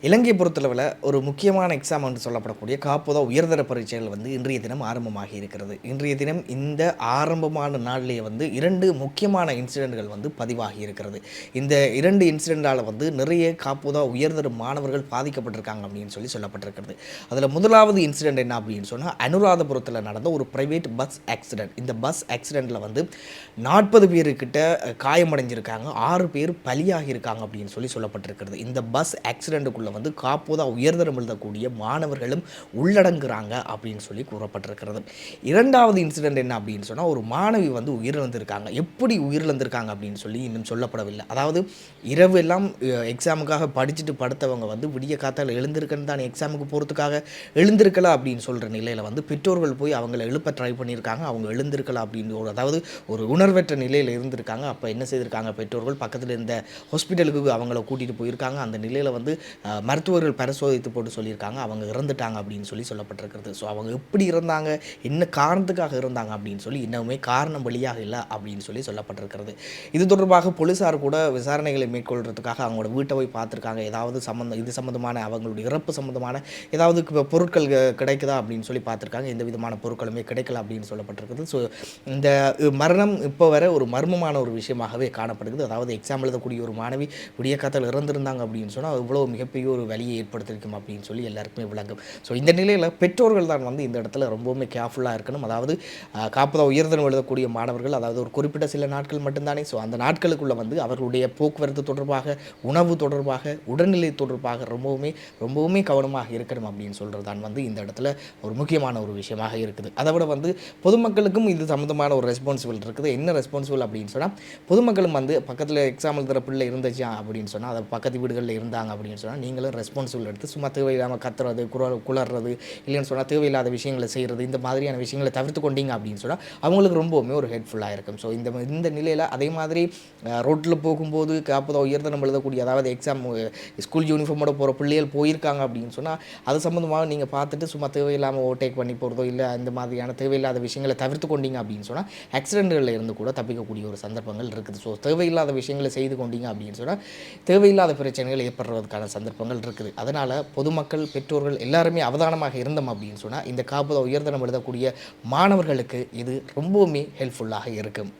இலங்கையை பொறுத்தளவில் ஒரு முக்கியமான எக்ஸாம் என்று சொல்லப்படக்கூடிய காப்புதா உயர்தர பரீட்சைகள் இன்றைய தினம் ஆரம்பமாகி இருக்கிறது. இன்றைய தினம் இந்த ஆரம்பமான நாளிலேயே இரண்டு முக்கியமான இன்சிடென்ட்கள் பதிவாகி இருக்கிறது. இந்த இரண்டு இன்சிடென்டால் நிறைய காப்புதா உயர்தர மாணவர்கள் பாதிக்கப்பட்டிருக்காங்க அப்படின்னு சொல்லப்பட்டிருக்கிறது. அதில் முதலாவது இன்சிடென்ட் என்ன அப்படின்னு சொன்னால், அனுராதபுரத்தில் நடந்த ஒரு பிரைவேட் பஸ் ஆக்சிடென்ட். இந்த பஸ் ஆக்சிடெண்ட்டில் 40 பேருக்கிட்ட காயமடைஞ்சிருக்காங்க, 6 பேர் பலியாகி இருக்காங்க அப்படின்னு சொல்லப்பட்டிருக்கிறது. இந்த பஸ் ஆக்சிடெண்ட்டுக்குள்ள காப்போதா உயர்தரம் எழுதக்கூடிய மாணவர்களும் உள்ளடங்குறாங்க அப்படின்னு சொல்லி கூறப்பட்டிருக்கிறது. இரண்டாவது இன்சிடென்ட் என்ன அப்படின்னு சொன்னால், ஒரு மாணவி உயிரிழந்திருக்காங்க. எப்படி உயிரிழந்திருக்காங்க அப்படின்னு சொல்லி இன்னும் சொல்லப்படவில்லை. அதாவது இரவு எல்லாம் எக்ஸாமுக்காக படிச்சுட்டு படுத்தவங்க விடிய காத்தால் எழுந்திருக்கன்னு தான் எக்ஸாமுக்கு போகிறதுக்காக எழுந்திருக்கலாம் அப்படின்னு சொல்கிற நிலையில் பெற்றோர்கள் போய் அவங்கள எழுப்ப ட்ரை பண்ணியிருக்காங்க. அவங்க எழுந்திருக்கலாம் அப்படின்னு அதாவது ஒரு உணர்வற்ற நிலையில் இருந்திருக்காங்க. அப்போ என்ன செய்திருக்காங்க, பெற்றோர்கள் பக்கத்தில் இருந்த ஹாஸ்பிட்டலுக்கு அவங்கள கூட்டிகிட்டு போயிருக்காங்க. அந்த நிலையில் மருத்துவர்கள் பரிசோதித்து போட்டு சொல்லியிருக்காங்க அவங்க இறந்துட்டாங்க அப்படின்னு சொல்லப்பட்டிருக்கிறது. ஸோ அவங்க எப்படி இருந்தாங்க, என்ன காரணத்துக்காக இருந்தாங்க அப்படின்னு சொல்லி இன்னுமே காரணம் வழியாக இல்லை அப்படின்னு சொல்லப்பட்டிருக்கிறது. இது தொடர்பாக போலீஸார் கூட விசாரணைகளை மேற்கொள்கிறதுக்காக அவங்களோட வீட்டை போய் பார்த்துருக்காங்க. ஏதாவது இது சம்மந்தமான அவங்களுடைய இறப்பு சம்மந்தமான ஏதாவது பொருட்கள் கிடைக்குதா அப்படின்னு சொல்லி பார்த்துருக்காங்க. எந்த விதமான பொருட்களுமே கிடைக்கல அப்படின்னு சொல்லப்பட்டிருக்குது. ஸோ இந்த மரணம் இப்போ வரை ஒரு மர்மமான ஒரு விஷயமாகவே காணப்படுகிறது. அதாவது எக்ஸாம் எழுதக்கூடிய ஒரு மாணவி விடிய காத்தால் இறந்திருந்தாங்க அப்படின்னு சொன்னால் இவ்வளோ மிகப்பெரிய ஒரு வழியை ஏற்படுத்தியிருக்கும் அப்படின்னு சொல்லி எல்லாருக்குமே விளங்கும். ஸோ இந்த நிலையில் பெற்றோர்கள் தான் இந்த இடத்துல ரொம்பவுமே கேர்ஃபுல்லாக இருக்கணும். அதாவது காப்புதா உயர்தரம் எழுதக்கூடிய மாணவர்கள் அதாவது ஒரு குறிப்பிட்ட சில நாட்கள் மட்டும்தானே. ஸோ அந்த நாட்களுக்குள்ள அவர்களுடைய போக்குவரத்து தொடர்பாக, உணவு தொடர்பாக, உடல்நிலை தொடர்பாக ரொம்பவுமே கவனமாக இருக்கணும் அப்படின்னு சொல்கிறது தான் இந்த இடத்துல ஒரு முக்கியமான ஒரு விஷயமாக இருக்குது. அதை விட பொதுமக்களுக்கும் இது சம்மந்தமான ஒரு ரெஸ்பான்சிபிள் இருக்குது. என்ன ரெஸ்பான்சிபிள் அப்படின்னு சொன்னால், பொதுமக்களும் பக்கத்தில் எக்ஸாம் எழுதுகிற பிள்ளை இருந்துச்சா அப்படின்னு சொன்னால், அதை பக்கத்து வீடுகளில் இருந்தாங்க அப்படின்னு சொன்னால் நீங்களும் ரெஸ்பான்சிபிள் எடுத்து சும்மா தேவையில்லாமல் கத்துறது, குளறது, இல்லைன்னு சொன்னால் தேவையில்லாத விஷயங்களை செய்கிறது, இந்த மாதிரியான விஷயங்களை தவிர்த்து கொண்டீங்க அப்படின்னு சொன்னால் அவங்களுக்கு ரொம்பவுமே ஒரு ஹெல்ப்ஃபுல்லாக இருக்கும். ஸோ இந்த நிலையில் அதே மாதிரி ரோட்டில் போகும்போது காப்புதா உயர்தரம் எழுதக்கூடிய அதாவது எக்ஸாம் ஸ்கூல் யூனிஃபார்மோட போகிற பிள்ளைகள் போயிருக்காங்க அப்படின்னு சொன்னால் அது சம்மந்தமாக நீங்கள் பார்த்துட்டு சும்மா தேவையில்லாமல் ஓவர்டேக் பண்ணி போகிறதோ இல்லை இந்த மாதிரியான தேவையில்லாத விஷயங்களை தவிர்த்து கொண்டீங்க அப்படின்னு சொன்னால் ஆக்சிடென்ட்களில் இருந்து கூட தப்பிக்கக்கூடிய ஒரு சந்தர்ப்பங்கள் இருக்குது. ஸோ தேவையில்லாத விஷயங்களை செய்து கொண்டீங்க அப்படின்னு சொன்னால் தேவையில்லாத பிரச்சனைகள் ஏற்படுறதுக்கான சந்தர்ப்பங்கள் இருக்குது. அதனால் பொதுமக்கள், பெற்றோர்கள் எல்லாருமே அவதானமாக இருந்தோம் அப்படின்னு சொன்னால் இந்த காப்புதா உயர்தரம் எழுதக்கூடிய மாணவர்களுக்கு இது ரொம்பவுமே ஹெல்ப்ஃபுல்லாக இருக்கும்.